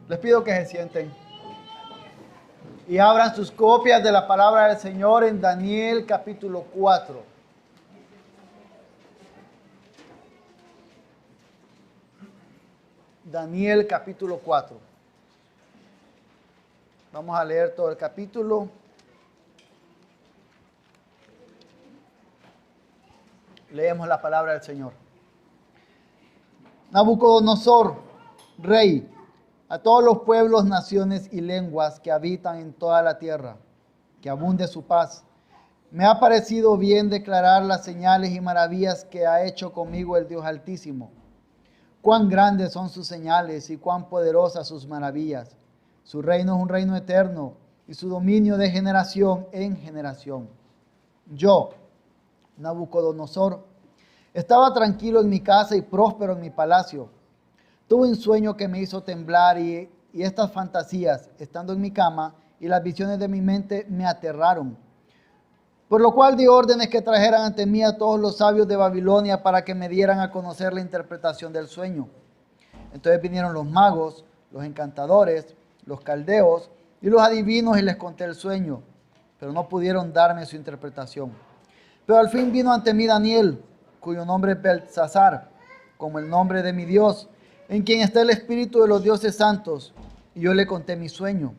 Les pido que se sienten y abran sus copias de la palabra del Señor en Daniel capítulo 4. Daniel capítulo 4. Vamos a leer todo el capítulo. Leemos la palabra del Señor. Nabucodonosor, rey, a todos los pueblos, naciones y lenguas que habitan en toda la tierra, que abunde su paz. Me ha parecido bien declarar las señales y maravillas que ha hecho conmigo el Dios Altísimo. Cuán grandes son sus señales y cuán poderosas sus maravillas. Su reino es un reino eterno y su dominio de generación en generación. Yo, Nabucodonosor, estaba tranquilo en mi casa y próspero en mi palacio. Tuve un sueño que me hizo temblar y estas fantasías, estando en mi cama, y las visiones de mi mente me aterraron. Por lo cual di órdenes que trajeran ante mí a todos los sabios de Babilonia para que me dieran a conocer la interpretación del sueño. Entonces vinieron los magos, los encantadores, los caldeos y los adivinos y les conté el sueño, pero no pudieron darme su interpretación. Pero al fin vino ante mí Daniel, cuyo nombre es Beltsasar, como el nombre de mi Dios, en quien está el espíritu de los dioses santos, y yo le conté mi sueño.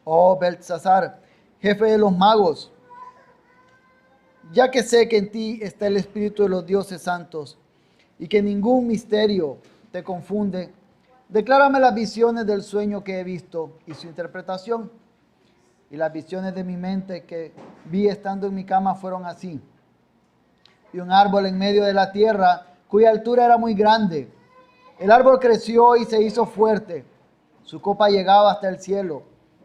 Oh Beltsasar, jefe de los magos, ya que sé que en ti está el espíritu de los dioses santos, y que ningún misterio te confunde, declárame las visiones del sueño que he visto y su interpretación. Y las visiones de mi mente que vi estando en mi cama fueron así. Y un árbol en medio de la tierra, cuya altura era muy grande. El árbol creció y se hizo fuerte. Su copa llegaba hasta el cielo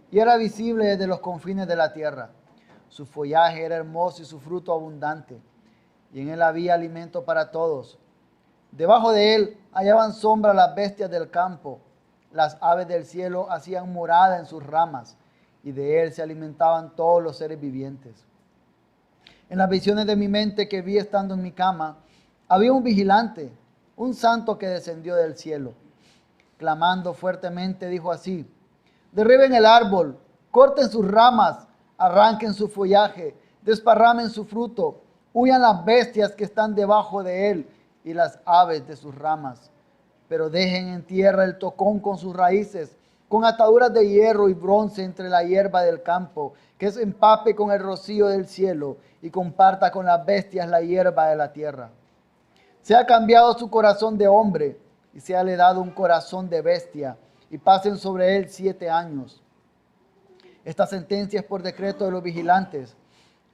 y era visible desde los confines de la tierra. Su follaje era hermoso y su fruto abundante, y en él había alimento para todos. Debajo de él hallaban sombra las bestias del campo. Las aves del cielo hacían morada en sus ramas, y de él se alimentaban todos los seres vivientes. En las visiones de mi mente que vi estando en mi cama, había un vigilante, un santo que descendió del cielo. Clamando fuertemente dijo así: derriben el árbol, corten sus ramas, arranquen su follaje, desparramen su fruto, huyan las bestias que están debajo de él y las aves de sus ramas. Pero dejen en tierra el tocón con sus raíces, con ataduras de hierro y bronce entre la hierba del campo, que se empape con el rocío del cielo y comparta con las bestias la hierba de la tierra. Se ha cambiado su corazón de hombre y se ha le dado un corazón de bestia, y pasen sobre él 7 años. Esta sentencia es por decreto de los vigilantes,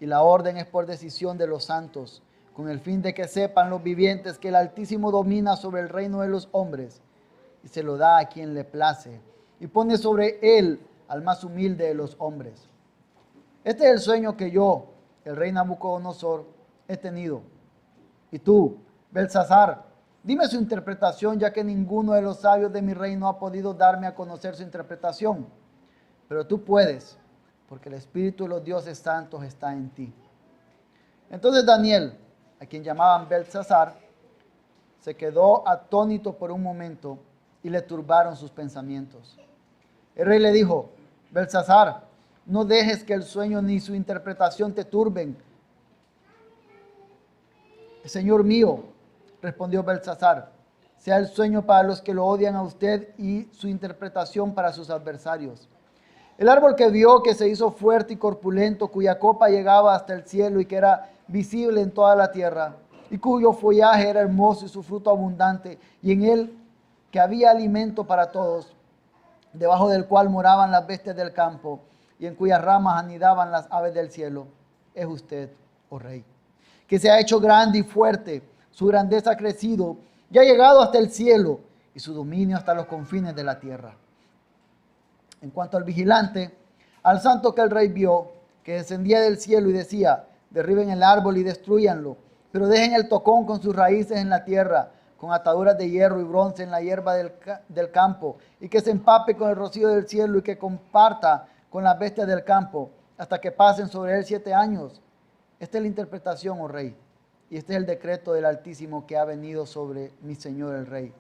y la orden es por decisión de los santos, con el fin de que sepan los vivientes que el Altísimo domina sobre el reino de los hombres, y se lo da a quien le place, y pone sobre él al más humilde de los hombres. Este es el sueño que yo, el rey Nabucodonosor, he tenido. Y tú, Beltsasar, dime su interpretación, ya que ninguno de los sabios de mi reino ha podido darme a conocer su interpretación. Pero tú puedes, porque el espíritu de los dioses santos está en ti. Entonces Daniel, a quien llamaban Beltsasar, se quedó atónito por un momento y le turbaron sus pensamientos. El rey le dijo: Beltsasar, no dejes que el sueño ni su interpretación te turben. Señor mío, respondió Beltsasar, sea el sueño para los que lo odian a usted y su interpretación para sus adversarios. El árbol que vio, que se hizo fuerte y corpulento, cuya copa llegaba hasta el cielo y que era visible en toda la tierra, y cuyo follaje era hermoso y su fruto abundante, y en él que había alimento para todos, debajo del cual moraban las bestias del campo, y en cuyas ramas anidaban las aves del cielo, es usted, oh rey, que se ha hecho grande y fuerte, su grandeza ha crecido, y ha llegado hasta el cielo, y su dominio hasta los confines de la tierra. En cuanto al vigilante, al santo que el rey vio, que descendía del cielo y decía: derriben el árbol y destruyanlo, pero dejen el tocón con sus raíces en la tierra, con ataduras de hierro y bronce en la hierba del campo, y que se empape con el rocío del cielo y que comparta con las bestias del campo, hasta que pasen sobre él 7 años. Esta es la interpretación, oh rey, y este es el decreto del Altísimo que ha venido sobre mi señor el rey.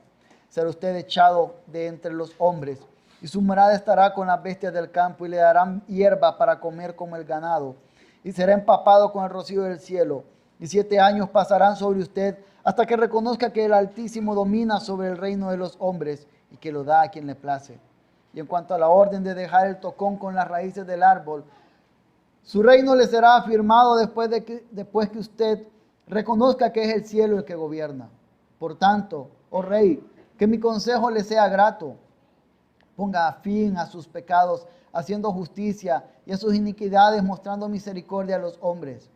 Será usted echado de entre los hombres, y su morada estará con las bestias del campo, y le darán hierba para comer como el ganado, y será empapado con el rocío del cielo. Y 7 años pasarán sobre usted hasta que reconozca que el Altísimo domina sobre el reino de los hombres y que lo da a quien le place. Y en cuanto a la orden de dejar el tocón con las raíces del árbol, su reino le será afirmado después que usted reconozca que es el cielo el que gobierna. Por tanto, oh rey, que mi consejo le sea grato. Ponga fin a sus pecados, haciendo justicia, y a sus iniquidades, mostrando misericordia a los hombres.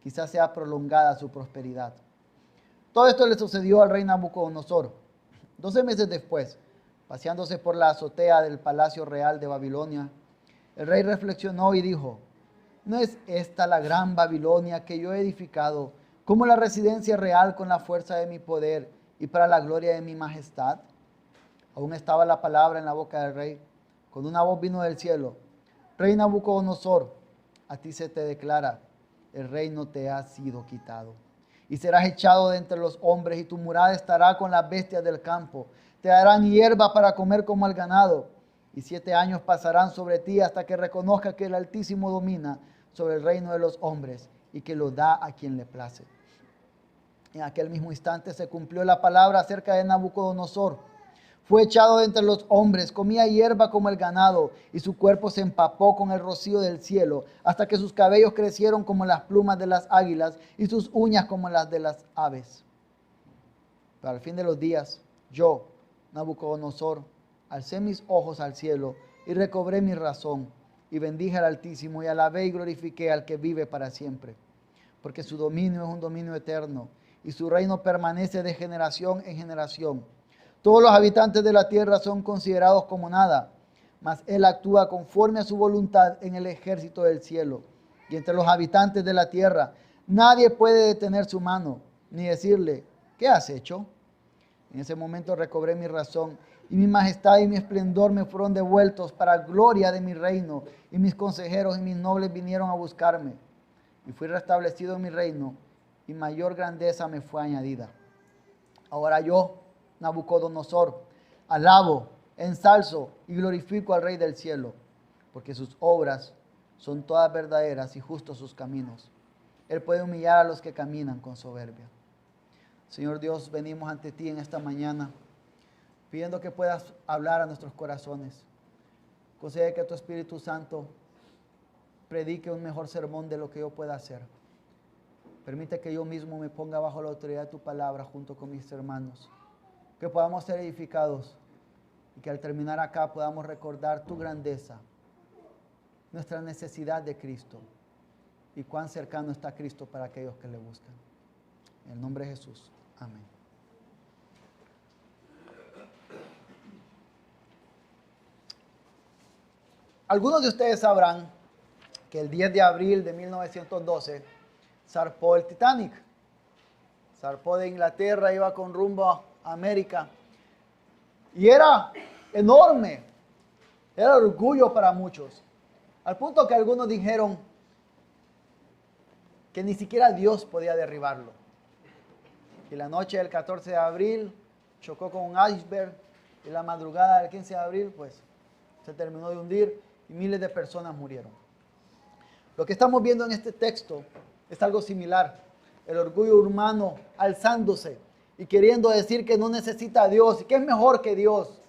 Quizás sea prolongada su prosperidad. Todo esto le sucedió al rey Nabucodonosor. 12 meses después, paseándose por la azotea del palacio real de Babilonia, el rey reflexionó y dijo: ¿no es esta la gran Babilonia que yo he edificado como la residencia real con la fuerza de mi poder y para la gloria de mi majestad? Aún estaba la palabra en la boca del rey, cuando una voz vino del cielo: Rey Nabucodonosor, a ti se te declara, el reino te ha sido quitado, y serás echado de entre los hombres, y tu morada estará con las bestias del campo. Te darán hierba para comer como el ganado, y 7 años pasarán sobre ti hasta que reconozca que el Altísimo domina sobre el reino de los hombres y que lo da a quien le place. En aquel mismo instante se cumplió la palabra acerca de Nabucodonosor. Fue echado de entre los hombres, comía hierba como el ganado, y su cuerpo se empapó con el rocío del cielo, hasta que sus cabellos crecieron como las plumas de las águilas, y sus uñas como las de las aves. Pero al fin de los días, yo, Nabucodonosor, alcé mis ojos al cielo, y recobré mi razón, y bendije al Altísimo, y alabé y glorifiqué al que vive para siempre. Porque su dominio es un dominio eterno, y su reino permanece de generación en generación. Todos los habitantes de la tierra son considerados como nada, mas él actúa conforme a su voluntad en el ejército del cielo. Y entre los habitantes de la tierra nadie puede detener su mano, ni decirle: ¿qué has hecho? En ese momento recobré mi razón, y mi majestad y mi esplendor me fueron devueltos para gloria de mi reino, y mis consejeros y mis nobles vinieron a buscarme. Y fui restablecido en mi reino, y mayor grandeza me fue añadida. Ahora yo, Nabucodonosor, alabo, ensalzo y glorifico al Rey del cielo, porque sus obras son todas verdaderas y justos sus caminos. Él puede humillar a los que caminan con soberbia. Señor Dios, venimos ante ti en esta mañana, pidiendo que puedas hablar a nuestros corazones. Concede que tu Espíritu Santo predique un mejor sermón de lo que yo pueda hacer. Permite que yo mismo me ponga bajo la autoridad de tu palabra junto con mis hermanos. Que podamos ser edificados y que al terminar acá podamos recordar tu grandeza, nuestra necesidad de Cristo y cuán cercano está Cristo para aquellos que le buscan. En el nombre de Jesús. Amén. Algunos de ustedes sabrán que el 10 de abril de 1912 zarpó el Titanic. Zarpó de Inglaterra, iba con rumbo a América. Y era enorme. Era orgullo para muchos. Al punto que algunos dijeron que ni siquiera Dios podía derribarlo. Y la noche del 14 de abril chocó con un iceberg. Y la madrugada del 15 de abril, pues, se terminó de hundir y miles de personas murieron. Lo que estamos viendo en este texto es algo similar. El orgullo humano alzándose y queriendo decir que no necesita a Dios y que es mejor que Dios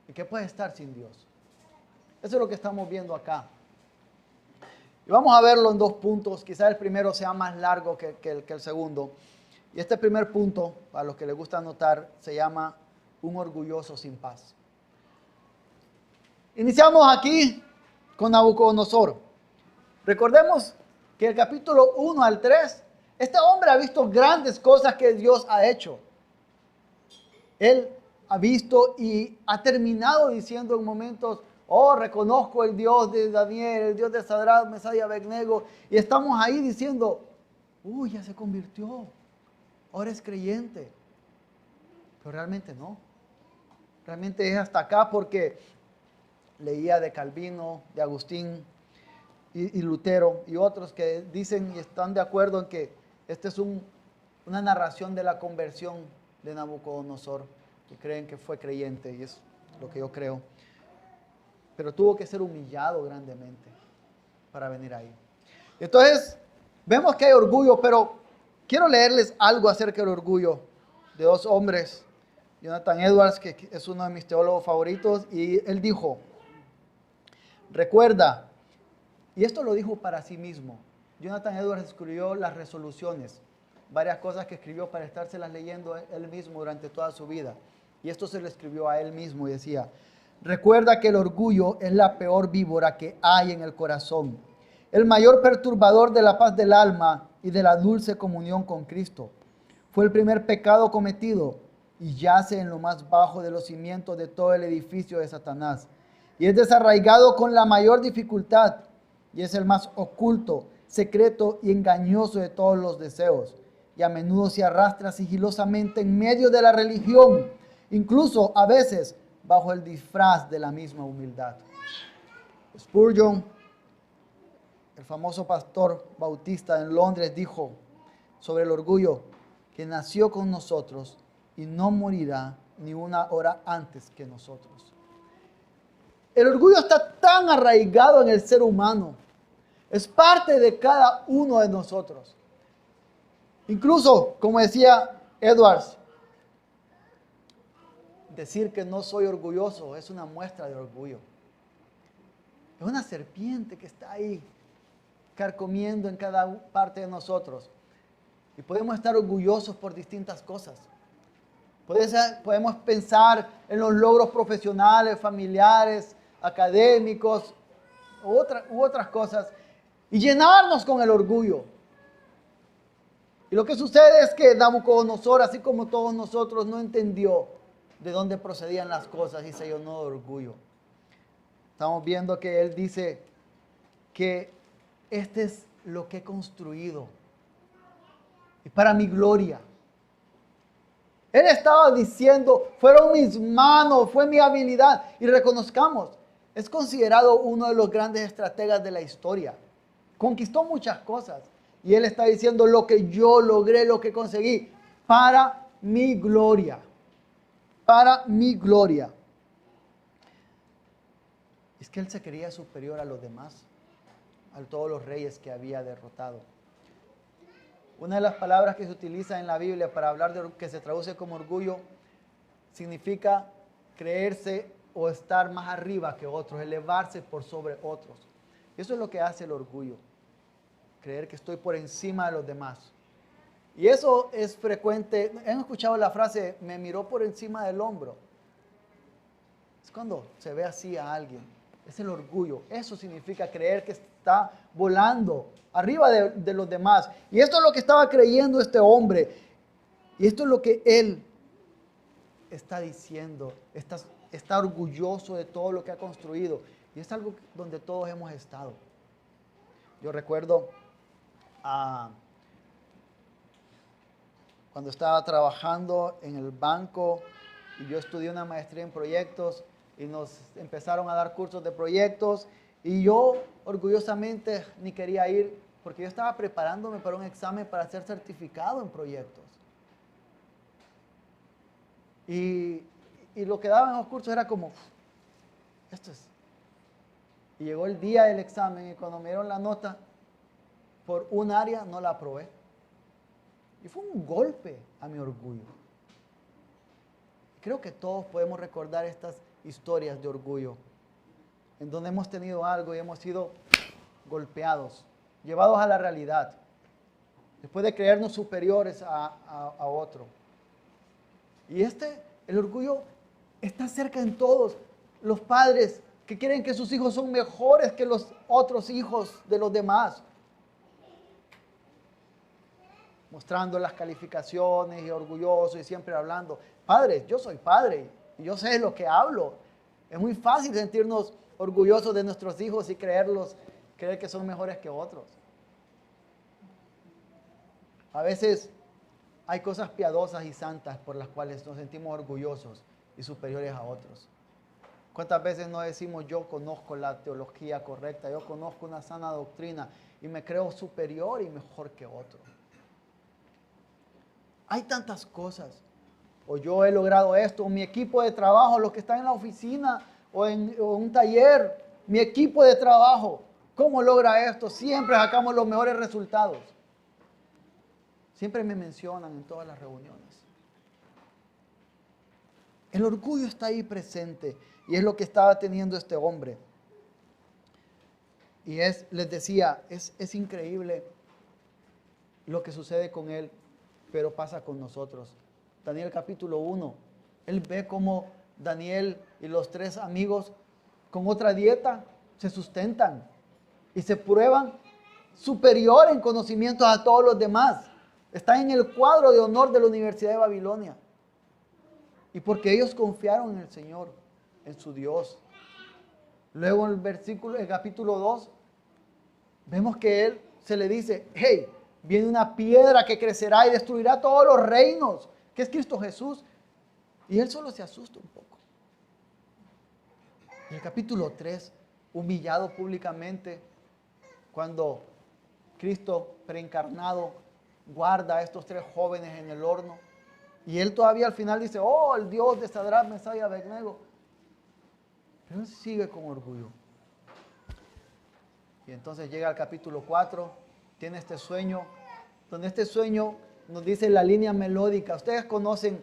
y que puede estar sin Dios. Eso es lo que estamos viendo acá. Y vamos a verlo en 2 puntos. Quizás el primero sea más largo que el segundo. Y este primer punto, para los que les gusta anotar, se llama un orgulloso sin paz. Iniciamos aquí con Nabucodonosor. Recordemos que el capítulo 1 al 3, este hombre ha visto grandes cosas que Dios ha hecho. Él ha visto y ha terminado diciendo en momentos: oh, reconozco el Dios de Daniel, el Dios de Sadrach, Mesach y Abednego. Y estamos ahí diciendo: uy, ya se convirtió, ahora es creyente. Pero realmente no. Realmente es hasta acá, porque leía de Calvino, de Agustín y Lutero y otros que dicen y están de acuerdo en que esta es una narración de la conversión de Nabucodonosor, que creen que fue creyente, y es lo que yo creo. pero tuvo que ser humillado grandemente para venir ahí. Entonces, vemos que hay orgullo, pero quiero leerles algo acerca del orgullo de dos hombres. Jonathan Edwards, que es uno de mis teólogos favoritos, y él dijo, recuerda, y esto lo dijo para sí mismo. Jonathan Edwards escribió las resoluciones, varias cosas que escribió para estárselas leyendo él mismo durante toda su vida. Y esto se lo escribió a él mismo y decía, recuerda que el orgullo es la peor víbora que hay en el corazón, el mayor perturbador de la paz del alma y de la dulce comunión con Cristo. Fue el primer pecado cometido y yace en lo más bajo de los cimientos de todo el edificio de Satanás. Y es desarraigado con la mayor dificultad y es el más oculto, secreto y engañoso de todos los deseos. Y a menudo se arrastra sigilosamente en medio de la religión, incluso a veces bajo el disfraz de la misma humildad. Spurgeon, el famoso pastor bautista en Londres, dijo sobre el orgullo que nació con nosotros y no morirá ni una hora antes que nosotros. El orgullo está tan arraigado en el ser humano. Es parte de cada uno de nosotros. Incluso, como decía Edwards, decir que no soy orgulloso es una muestra de orgullo. Es una serpiente que está ahí carcomiendo en cada parte de nosotros. Y podemos estar orgullosos por distintas cosas. Podemos pensar en los logros profesionales, familiares, académicos u otras cosas y llenarnos con el orgullo. Y lo que sucede es que Nabucodonosor, así como todos nosotros, no entendió de dónde procedían las cosas y se llenó de orgullo. Estamos viendo que él dice que este es lo que he construido y para mi gloria. Él estaba diciendo, fueron mis manos, fue mi habilidad. Y reconozcamos, es considerado uno de los grandes estrategas de la historia. Conquistó muchas cosas. Y él está diciendo lo que yo logré, lo que conseguí, para mi gloria. Para mi gloria. Es que él se creía superior a los demás, a todos los reyes que había derrotado. Una de las palabras que se utiliza en la Biblia para hablar de que se traduce como orgullo significa creerse o estar más arriba que otros, elevarse por sobre otros. Eso es lo que hace el orgullo, creer que estoy por encima de los demás. Y eso es frecuente. ¿Han escuchado la frase, me miró por encima del hombro? Es cuando se ve así a alguien. Es el orgullo. Eso significa creer que está volando arriba de los demás. Y esto es lo que estaba creyendo este hombre. Y esto es lo que él está diciendo. Está orgulloso de todo lo que ha construido. Y es algo donde todos hemos estado. Yo recuerdo cuando estaba trabajando en el banco y yo estudié una maestría en proyectos y nos empezaron a dar cursos de proyectos y yo orgullosamente ni quería ir porque yo estaba preparándome para un examen para ser certificado en proyectos. Y lo que daban en los cursos era como, esto es. Y llegó el día del examen y cuando me dieron la nota, por un área no la aprobé. Y fue un golpe a mi orgullo. Creo que todos podemos recordar estas historias de orgullo, en donde hemos tenido algo y hemos sido golpeados, llevados a la realidad, después de creernos superiores a otro. Y el orgullo está cerca en todos. Los padres que creen que sus hijos son mejores que los otros hijos de los demás, mostrando las calificaciones y orgulloso y siempre hablando. Padres, yo soy padre y yo sé lo que hablo. Es muy fácil sentirnos orgullosos de nuestros hijos y creer que son mejores que otros. A veces hay cosas piadosas y santas por las cuales nos sentimos orgullosos y superiores a otros. ¿Cuántas veces no decimos yo conozco la teología correcta, yo conozco una sana doctrina y me creo superior y mejor que otro? Hay tantas cosas. O yo he logrado esto, o mi equipo de trabajo, los que están en la oficina, o en un taller, mi equipo de trabajo, ¿cómo logra esto? Siempre sacamos los mejores resultados. Siempre me mencionan en todas las reuniones. El orgullo está ahí presente y es lo que estaba teniendo este hombre. Y les decía, es increíble lo que sucede con él, pero pasa con nosotros. Daniel capítulo 1, él ve cómo Daniel y los 3 amigos con otra dieta se sustentan y se prueban superior en conocimientos a todos los demás. Están en el cuadro de honor de la Universidad de Babilonia. Y porque ellos confiaron en el Señor, en su Dios. Luego en el capítulo 2, vemos que él se le dice, hey, viene una piedra que crecerá y destruirá todos los reinos, que es Cristo Jesús. Y él solo se asusta un poco. En el capítulo 3, humillado públicamente, cuando Cristo preencarnado guarda a estos 3 jóvenes en el horno. Y él todavía al final dice, oh, el Dios de Sadrach, Mesach y Abednego. Pero él sigue con orgullo. Y entonces llega al capítulo 4, tiene este sueño, donde este sueño nos dice la línea melódica. Ustedes conocen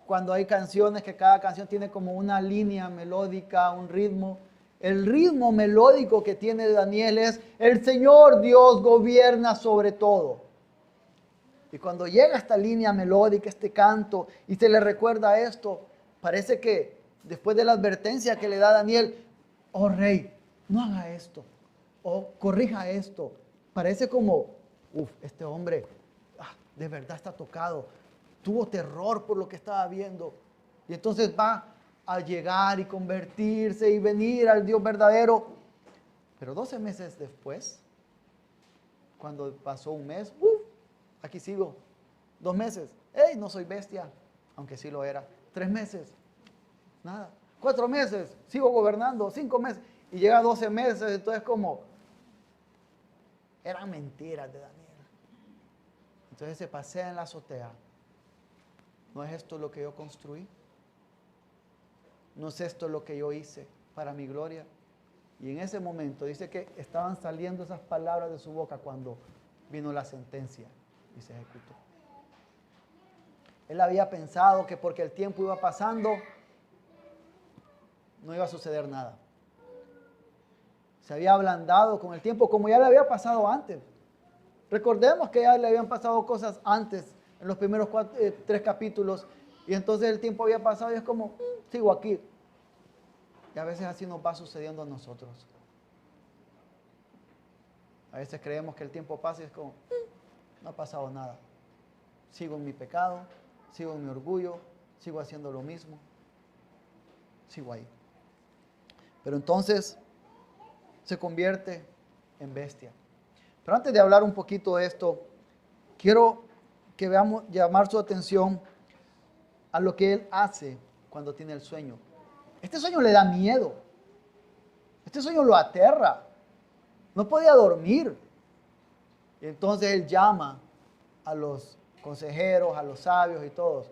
cuando hay canciones que cada canción tiene como una línea melódica, un ritmo. El ritmo melódico que tiene Daniel es, el Señor Dios gobierna sobre todo. Y cuando llega esta línea melódica, este canto, y se le recuerda esto, parece que después de la advertencia que le da Daniel, oh rey, no haga esto, o corrija esto. Parece como, este hombre de verdad está tocado, tuvo terror por lo que estaba viendo. Y entonces va a llegar y convertirse y venir al Dios verdadero. Pero 12 meses después, cuando pasó un mes, aquí sigo. 2 meses, hey, no soy bestia, aunque sí lo era. 3 meses, nada. 4 meses, sigo gobernando. 5 meses, y llega 12 meses, entonces como, eran mentiras de Daniel. Entonces se pasea en la azotea. ¿No es esto lo que yo construí? ¿No es esto lo que yo hice para mi gloria? Y en ese momento dice que estaban saliendo esas palabras de su boca cuando vino la sentencia y se ejecutó. Él había pensado que porque el tiempo iba pasando, no iba a suceder nada. Se había ablandado con el tiempo como ya le había pasado antes. Recordemos que ya le habían pasado cosas antes, en los primeros 3 capítulos, y entonces el tiempo había pasado y es como, sigo aquí. Y a veces así nos va sucediendo a nosotros. A veces creemos que el tiempo pasa y es como, no ha pasado nada. Sigo en mi pecado, sigo en mi orgullo, sigo haciendo lo mismo. Sigo ahí. Pero entonces se convierte en bestia. Pero antes de hablar un poquito de esto, quiero que veamos, llamar su atención a lo que él hace cuando tiene el sueño. Este sueño le da miedo. Este sueño lo aterra. No podía dormir. Y entonces él llama a los consejeros, a los sabios y todos.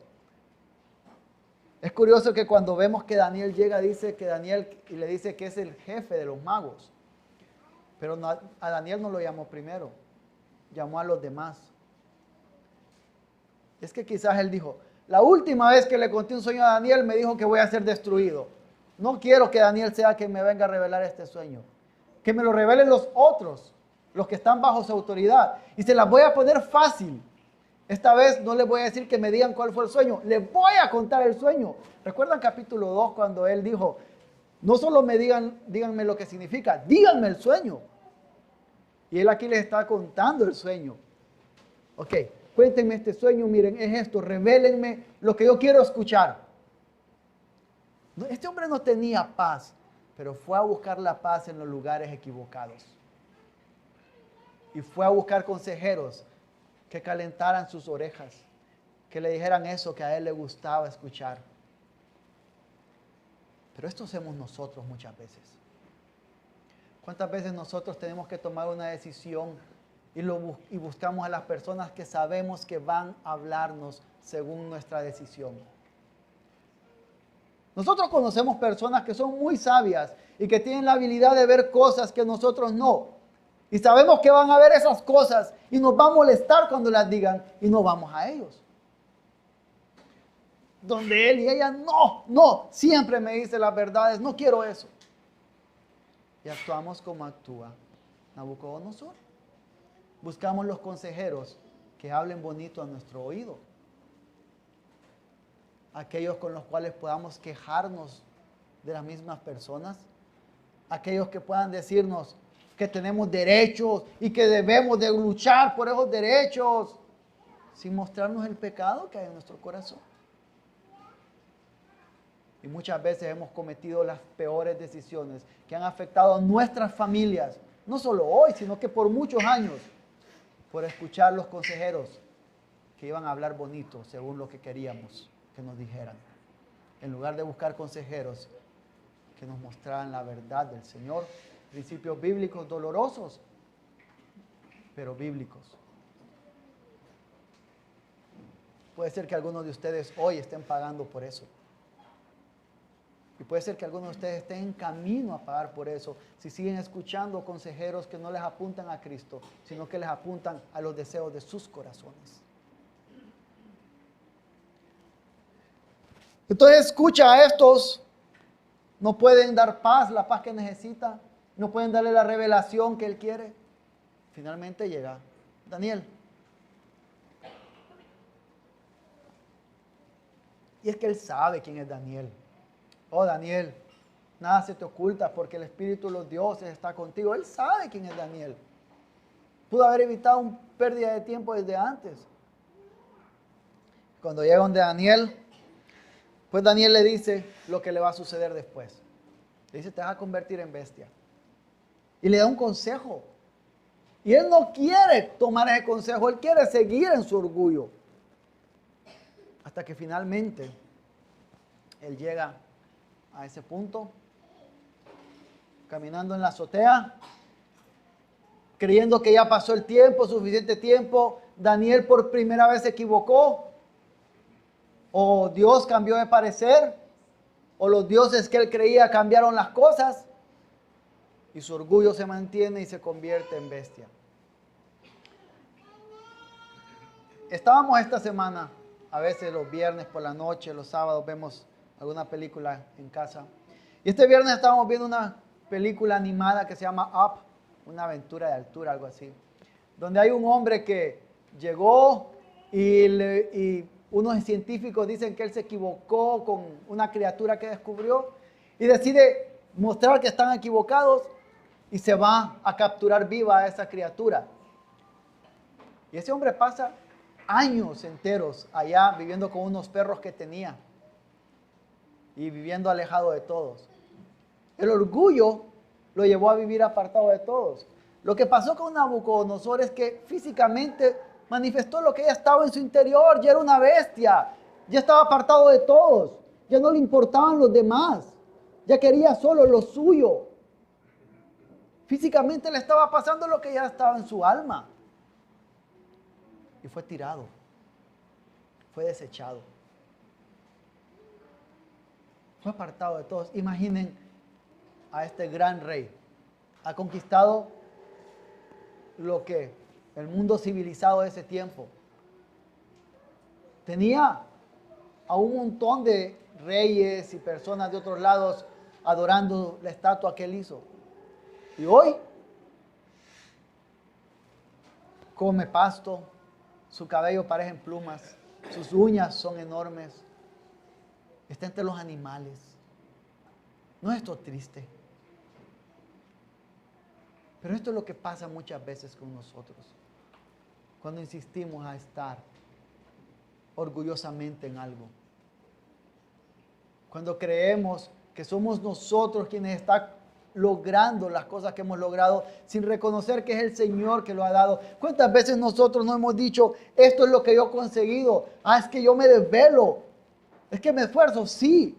Es curioso que cuando vemos que Daniel llega, dice que Daniel, y le dice que es el jefe de los magos. Pero a Daniel no lo llamó primero, llamó a los demás. Es que quizás él dijo, la última vez que le conté un sueño a Daniel me dijo que voy a ser destruido. No quiero que Daniel sea quien me venga a revelar este sueño. Que me lo revelen los otros, los que están bajo su autoridad. Y se las voy a poner fácil. Esta vez no les voy a decir que me digan cuál fue el sueño. Les voy a contar el sueño. ¿Recuerdan capítulo 2 cuando él dijo, no solo me díganme lo que significa, díganme el sueño? Y él aquí les está contando el sueño. Ok, cuéntenme este sueño, miren, es esto, revélenme lo que yo quiero escuchar. Este hombre no tenía paz, pero fue a buscar la paz en los lugares equivocados. Y fue a buscar consejeros que calentaran sus orejas, que le dijeran eso que a él le gustaba escuchar. Pero esto hacemos nosotros muchas veces. ¿Cuántas veces nosotros tenemos que tomar una decisión y buscamos a las personas que sabemos que van a hablarnos según nuestra decisión? Nosotros conocemos personas que son muy sabias y que tienen la habilidad de ver cosas que nosotros no. Y sabemos que van a ver esas cosas y nos va a molestar cuando las digan y no vamos a ellos. Donde él y ella, no, siempre me dice las verdades, no quiero eso. Y actuamos como actúa Nabucodonosor. Buscamos los consejeros que hablen bonito a nuestro oído. Aquellos con los cuales podamos quejarnos de las mismas personas. Aquellos que puedan decirnos que tenemos derechos y que debemos de luchar por esos derechos, sin mostrarnos el pecado que hay en nuestro corazón. Y muchas veces hemos cometido las peores decisiones que han afectado a nuestras familias, no solo hoy, sino que por muchos años, por escuchar los consejeros que iban a hablar bonito según lo que queríamos que nos dijeran, en lugar de buscar consejeros que nos mostraran la verdad del Señor, principios bíblicos dolorosos, pero bíblicos. Puede ser que algunos de ustedes hoy estén pagando por eso. Y puede ser que algunos de ustedes estén en camino a pagar por eso si siguen escuchando consejeros que no les apuntan a Cristo, sino que les apuntan a los deseos de sus corazones. Entonces escucha a estos, no pueden dar paz, la paz que necesita, no pueden darle la revelación que él quiere. Finalmente llega Daniel. Y es que él sabe quién es Daniel. Oh, Daniel, nada se te oculta porque el Espíritu de los dioses está contigo. Él sabe quién es Daniel. Pudo haber evitado una pérdida de tiempo desde antes. Cuando llega donde Daniel, pues Daniel le dice lo que le va a suceder después. Le dice, te vas a convertir en bestia. Y le da un consejo. Y él no quiere tomar ese consejo, él quiere seguir en su orgullo. Hasta que finalmente él llega a ese punto, caminando en la azotea, creyendo que ya pasó el tiempo, suficiente tiempo. Daniel por primera vez se equivocó, o Dios cambió de parecer, o los dioses que él creía cambiaron las cosas, y su orgullo se mantiene y se convierte en bestia. Estábamos esta semana, a veces los viernes por la noche, los sábados vemos alguna película en casa. Y este viernes estábamos viendo una película animada que se llama Up, una aventura de altura, algo así. Donde hay un hombre que llegó y unos científicos dicen que él se equivocó con una criatura que descubrió y decide mostrar que están equivocados y se va a capturar viva a esa criatura. Y ese hombre pasa años enteros allá viviendo con unos perros que tenía y viviendo alejado de todos. El orgullo lo llevó a vivir apartado de todos. Lo que pasó con Nabucodonosor es que físicamente manifestó lo que ya estaba en su interior, ya era una bestia, ya estaba apartado de todos, ya no le importaban los demás, ya quería solo lo suyo. Físicamente le estaba pasando lo que ya estaba en su alma. Y fue tirado, fue desechado, fue apartado de todos. Imaginen a este gran rey, ha conquistado lo que el mundo civilizado de ese tiempo. Tenía a un montón de reyes y personas de otros lados adorando la estatua que él hizo. Y hoy come pasto, su cabello parecen plumas, sus uñas son enormes, está entre los animales. ¿No es esto triste? Pero esto es lo que pasa muchas veces con nosotros, cuando insistimos a estar orgullosamente en algo. Cuando creemos que somos nosotros quienes están logrando las cosas que hemos logrado sin reconocer que es el Señor que lo ha dado. ¿Cuántas veces nosotros no hemos dicho, esto es lo que yo he conseguido? Es que yo me desvelo, es que me esfuerzo, sí.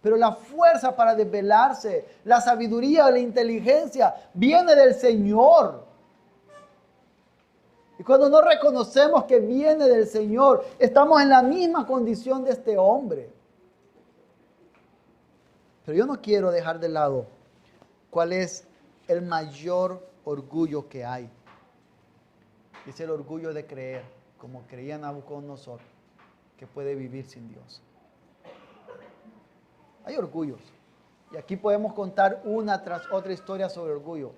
Pero la fuerza para desvelarse, la sabiduría, la inteligencia, viene del Señor. Y cuando no reconocemos que viene del Señor, estamos en la misma condición de este hombre. Pero yo no quiero dejar de lado cuál es el mayor orgullo que hay. Es el orgullo de creer, como creía Nabucodonosor, que puede vivir sin Dios. Hay orgullos. Y aquí podemos contar una tras otra historia sobre orgullo.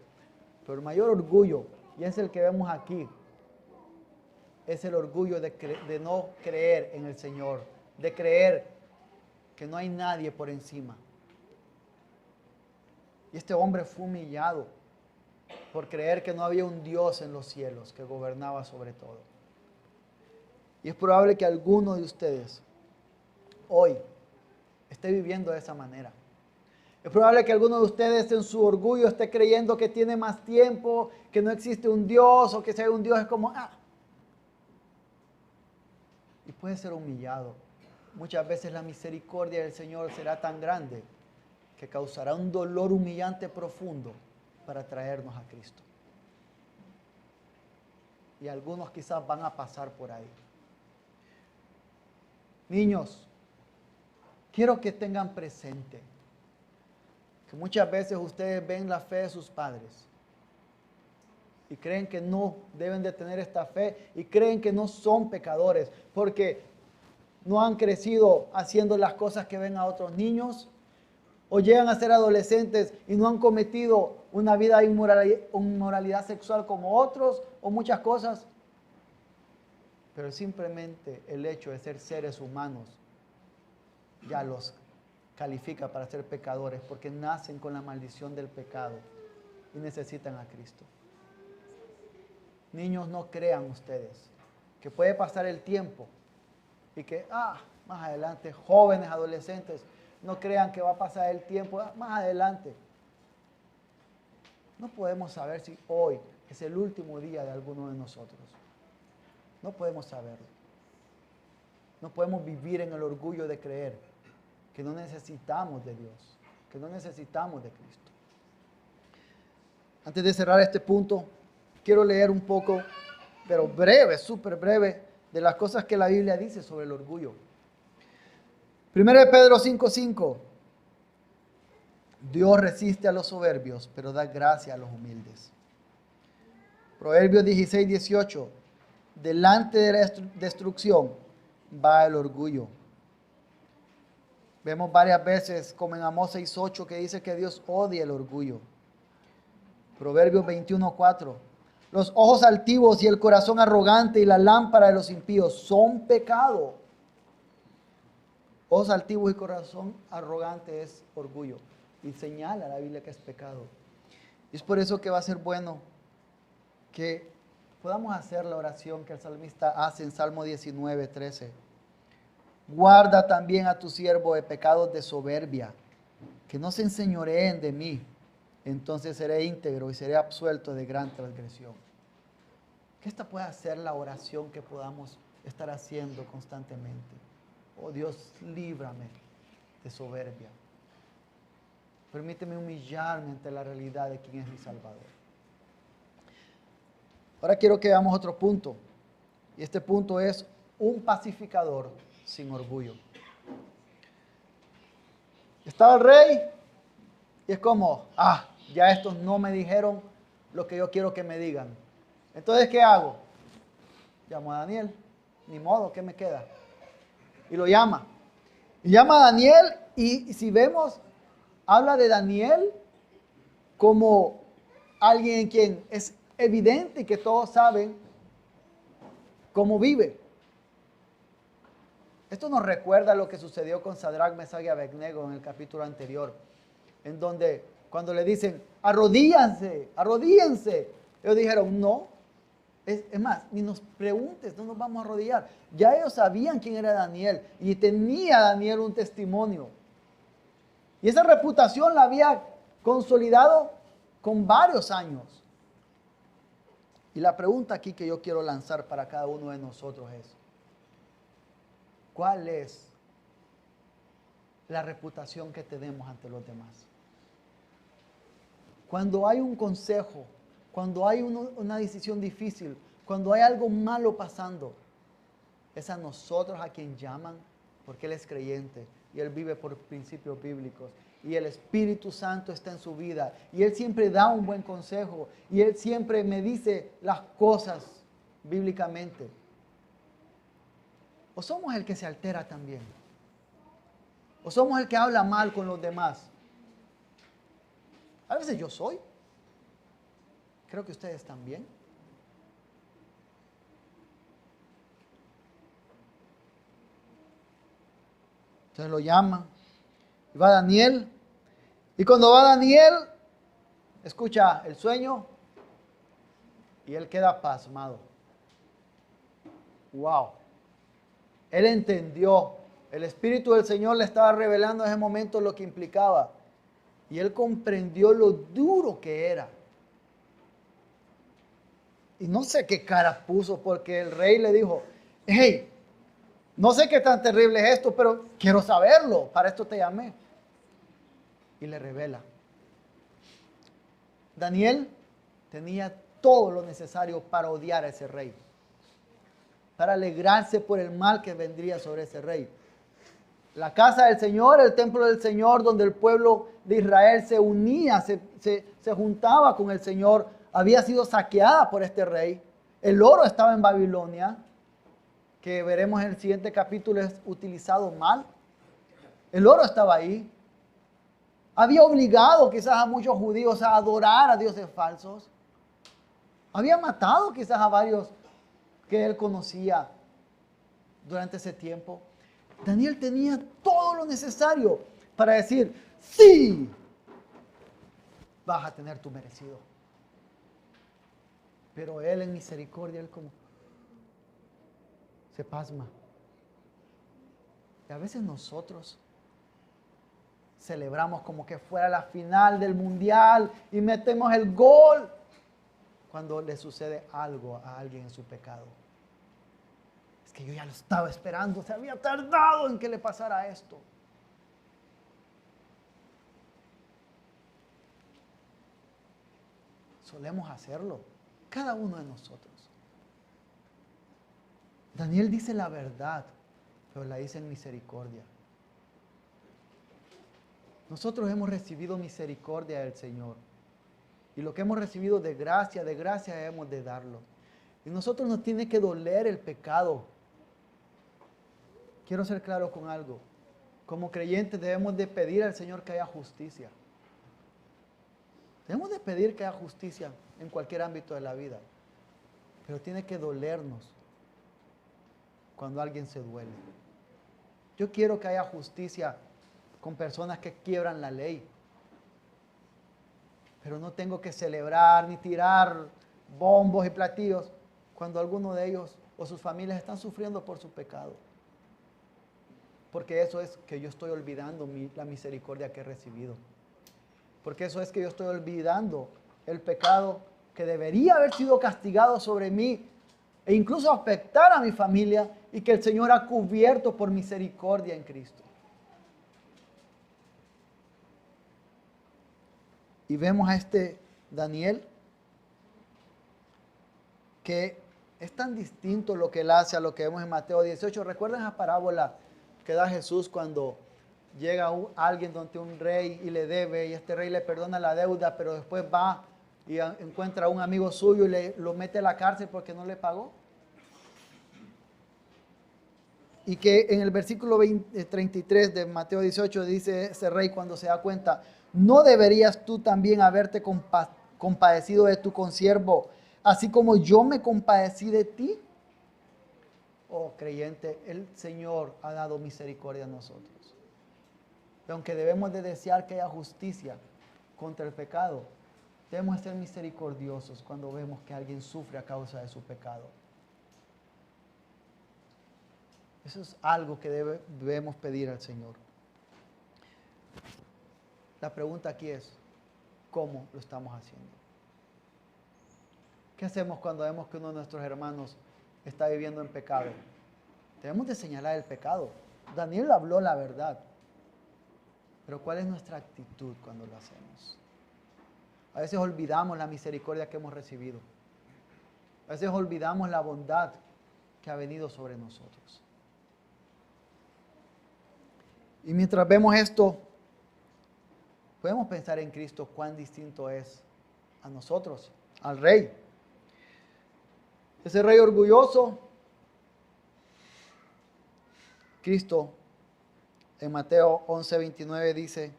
Pero el mayor orgullo, y es el que vemos aquí, es el orgullo de no creer en el Señor, de creer que no hay nadie por encima. Y este hombre fue humillado por creer que no había un Dios en los cielos que gobernaba sobre todo. Y es probable que alguno de ustedes hoy esté viviendo de esa manera. Es probable que alguno de ustedes en su orgullo esté creyendo que tiene más tiempo, que no existe un Dios, o que si hay un Dios es como, Y puede ser humillado. Muchas veces la misericordia del Señor será tan grande que causará un dolor humillante profundo para traernos a Cristo. Y algunos quizás van a pasar por ahí. Niños, quiero que tengan presente que muchas veces ustedes ven la fe de sus padres y creen que no deben de tener esta fe y creen que no son pecadores porque no han crecido haciendo las cosas que ven a otros niños, o llegan a ser adolescentes y no han cometido una vida de inmoralidad sexual como otros, o muchas cosas. Pero simplemente el hecho de ser seres humanos ya los califica para ser pecadores, porque nacen con la maldición del pecado y necesitan a Cristo. Niños, no crean ustedes que puede pasar el tiempo y que, más adelante, jóvenes, adolescentes, no crean que va a pasar el tiempo, más adelante. No podemos saber si hoy es el último día de alguno de nosotros. No podemos saberlo. No podemos vivir en el orgullo de creer que no necesitamos de Dios, que no necesitamos de Cristo. Antes de cerrar este punto, quiero leer un poco, pero breve, súper breve, de las cosas que la Biblia dice sobre el orgullo. 1 Pedro 5:5. Dios resiste a los soberbios, pero da gracia a los humildes. Proverbios 16:18. Delante de la destrucción va el orgullo. Vemos varias veces, como en Amós 6:8, que dice que Dios odia el orgullo. Proverbios 21:4. Los ojos altivos y el corazón arrogante y la lámpara de los impíos son pecado. Ojos altivos y corazón arrogante es orgullo. Y señala la Biblia que es pecado. Y es por eso que va a ser bueno que podamos hacer la oración que el salmista hace en Salmo 19:13. Guarda también a tu siervo de pecados de soberbia, que no se enseñoreen de mí. Entonces seré íntegro y seré absuelto de gran transgresión. Que esta pueda ser la oración que podamos estar haciendo constantemente. Oh Dios, líbrame de soberbia. Permíteme humillarme ante la realidad de quién es mi Salvador. Ahora quiero que veamos otro punto. Y este punto es un pacificador sin orgullo. Estaba el rey y es como, ya estos no me dijeron lo que yo quiero que me digan. Entonces, ¿qué hago? Llamo a Daniel. Ni modo, ¿qué me queda? Y lo llama. Y llama a Daniel y si vemos, habla de Daniel como alguien en quien es evidente que todos saben cómo vive. Esto nos recuerda lo que sucedió con Sadrach, Mesach y Abednego en el capítulo anterior, en donde cuando le dicen, arrodíllense, arrodíllense, ellos dijeron, no, es más, ni nos preguntes, no nos vamos a arrodillar. Ya ellos sabían quién era Daniel y tenía Daniel un testimonio. Y esa reputación la había consolidado con varios años. Y la pregunta aquí que yo quiero lanzar para cada uno de nosotros es, ¿cuál es la reputación que tenemos ante los demás? Cuando hay un consejo, cuando hay una decisión difícil, cuando hay algo malo pasando, ¿es a nosotros a quien llaman porque Él es creyente y Él vive por principios bíblicos. Y el Espíritu Santo está en su vida. Y Él siempre da un buen consejo. Y Él siempre me dice las cosas bíblicamente. ¿O somos el que se altera también? ¿O somos el que habla mal con los demás? A veces yo soy. Creo que ustedes también. Entonces lo llaman. Y va Daniel. Y cuando va Daniel, escucha el sueño. Y él queda pasmado. Wow. Él entendió. El Espíritu del Señor le estaba revelando en ese momento lo que implicaba. Y él comprendió lo duro que era. Y no sé qué cara puso porque el rey le dijo, hey, no sé qué tan terrible es esto, pero quiero saberlo. Para esto te llamé. Y le revela. Daniel tenía todo lo necesario para odiar a ese rey. Para alegrarse por el mal que vendría sobre ese rey. La casa del Señor, el templo del Señor, donde el pueblo de Israel se unía, se juntaba con el Señor, había sido saqueada por este rey. El oro estaba en Babilonia, que veremos en el siguiente capítulo es utilizado mal. El oro estaba ahí. Había obligado quizás a muchos judíos a adorar a dioses falsos. Había matado quizás a varios que él conocía durante ese tiempo. Daniel tenía todo lo necesario para decir, sí, vas a tener tu merecido. Pero él en misericordia, él como se pasma. Y a veces nosotros celebramos como que fuera la final del mundial y metemos el gol cuando le sucede algo a alguien en su pecado. Es que yo ya lo estaba esperando, se había tardado en que le pasara esto. Solemos hacerlo, cada uno de nosotros. Daniel dice la verdad, pero la dice en misericordia. Nosotros hemos recibido misericordia del Señor. Y lo que hemos recibido de gracia hemos de darlo. Y nosotros nos tiene que doler el pecado. Quiero ser claro con algo. Como creyentes debemos de pedir al Señor que haya justicia. Debemos de pedir que haya justicia en cualquier ámbito de la vida. Pero tiene que dolernos cuando alguien se duele. Yo quiero que haya justicia con personas que quiebran la ley. Pero no tengo que celebrar ni tirar bombos y platillos cuando alguno de ellos o sus familias están sufriendo por su pecado. Porque eso es que yo estoy olvidando la misericordia que he recibido. Porque eso es que yo estoy olvidando el pecado que debería haber sido castigado sobre mí e incluso afectar a mi familia y que el Señor ha cubierto por misericordia en Cristo. Y vemos a este Daniel que es tan distinto lo que él hace a lo que vemos en Mateo 18. ¿Recuerdan esa parábola que da Jesús cuando llega alguien donde un rey y le debe y este rey le perdona la deuda, pero después va y encuentra a un amigo suyo y lo mete a la cárcel porque no le pagó? Y que en el versículo 33 de Mateo 18 dice ese rey cuando se da cuenta, ¿no deberías tú también haberte compadecido de tu consiervo, así como yo me compadecí de ti? Oh creyente, el Señor ha dado misericordia a nosotros. Y aunque debemos de desear que haya justicia contra el pecado, debemos ser misericordiosos cuando vemos que alguien sufre a causa de su pecado. Eso es algo que debemos pedir al Señor. La pregunta aquí es, ¿cómo lo estamos haciendo? ¿Qué hacemos cuando vemos que uno de nuestros hermanos está viviendo en pecado? Debemos de señalar el pecado. Daniel habló la verdad. Pero ¿cuál es nuestra actitud cuando lo hacemos? A veces olvidamos la misericordia que hemos recibido. A veces olvidamos la bondad que ha venido sobre nosotros. Y mientras vemos esto, podemos pensar en Cristo cuán distinto es a nosotros, al rey. Ese rey orgulloso, Cristo en Mateo 11:29 dice,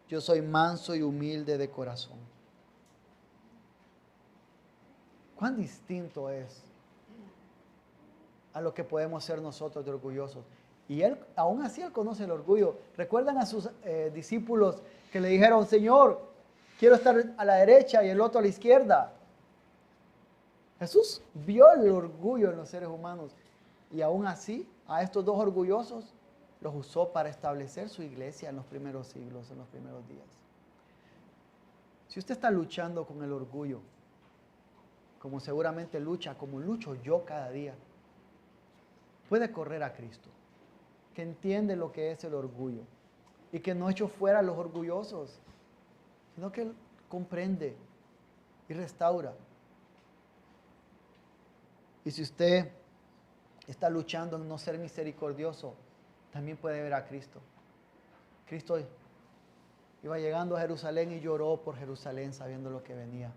yo soy manso y humilde de corazón. Cuán distinto es a lo que podemos ser nosotros de orgullosos. Y él, aún así, él conoce el orgullo. ¿Recuerdan a sus discípulos que le dijeron, Señor, quiero estar a la derecha y el otro a la izquierda? Jesús vio el orgullo en los seres humanos y aún así, a estos dos orgullosos los usó para establecer su iglesia en los primeros siglos, en los primeros días. Si usted está luchando con el orgullo, como seguramente lucha, como lucho yo cada día, puede correr a Cristo, que entiende lo que es el orgullo y que no echó fuera a los orgullosos, sino que Él comprende y restaura. Y si usted está luchando en no ser misericordioso, también puede ver a Cristo. Cristo iba llegando a Jerusalén y lloró por Jerusalén sabiendo lo que venía.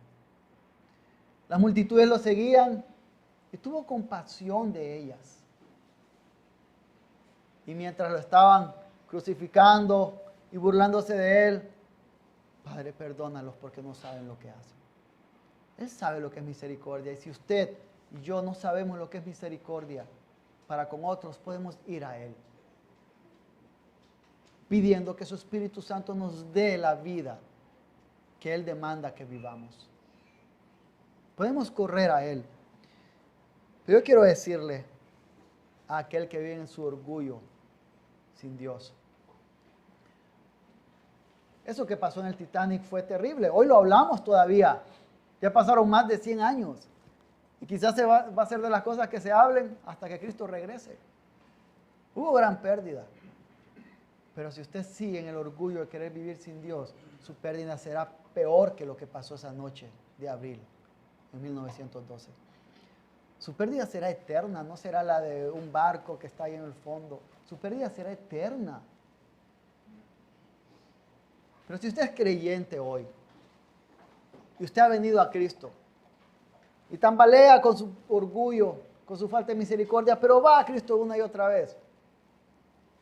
Las multitudes lo seguían y tuvo compasión de ellas. Y mientras lo estaban crucificando y burlándose de él, Padre, perdónalos porque no saben lo que hacen. Él sabe lo que es misericordia. Y si usted y yo no sabemos lo que es misericordia para con otros, podemos ir a Él, pidiendo que su Espíritu Santo nos dé la vida que Él demanda que vivamos. Podemos correr a Él. Pero yo quiero decirle a aquel que vive en su orgullo sin Dios, eso que pasó en el Titanic fue terrible. Hoy lo hablamos todavía. Ya pasaron más de 100 años. Y quizás va a ser de las cosas que se hablen hasta que Cristo regrese. Hubo gran pérdida. Pero si usted sigue en el orgullo de querer vivir sin Dios, su pérdida será peor que lo que pasó esa noche de abril en 1912. Su pérdida será eterna, no será la de un barco que está ahí en el fondo. Su pérdida será eterna. Pero si usted es creyente hoy y usted ha venido a Cristo y tambalea con su orgullo, con su falta de misericordia, pero va a Cristo una y otra vez,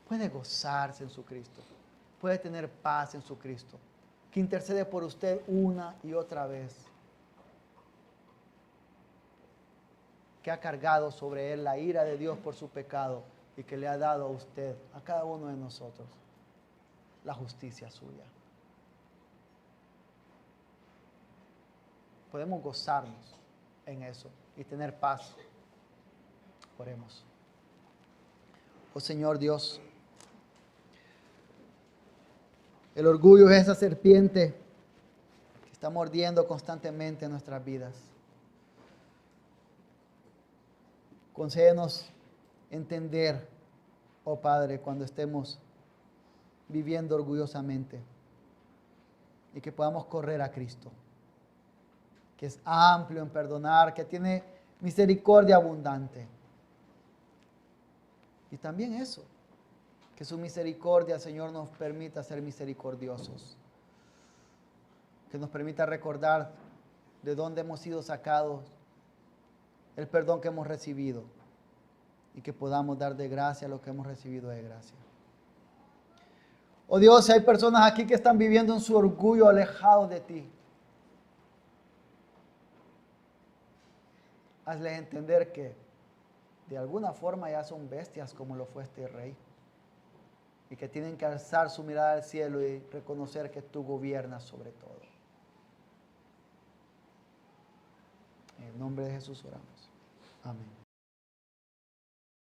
puede gozarse en su Cristo, puede tener paz en su Cristo, que intercede por usted una y otra vez, que ha cargado sobre él la ira de Dios por su pecado y que le ha dado a usted, a cada uno de nosotros, la justicia suya. Podemos gozarnos en eso y tener paz. Oremos. Oh Señor Dios, el orgullo es esa serpiente que está mordiendo constantemente nuestras vidas. Concédenos entender, oh Padre, cuando estemos viviendo orgullosamente y que podamos correr a Cristo, que es amplio en perdonar, que tiene misericordia abundante. Y también eso, que su misericordia, Señor, nos permita ser misericordiosos, que nos permita recordar de dónde hemos sido sacados, el perdón que hemos recibido y que podamos dar de gracia lo que hemos recibido de gracia. Oh Dios, si hay personas aquí que están viviendo en su orgullo alejados de ti, hazles entender que de alguna forma ya son bestias como lo fue este rey y que tienen que alzar su mirada al cielo y reconocer que tú gobiernas sobre todo. En el nombre de Jesús oramos. Amén.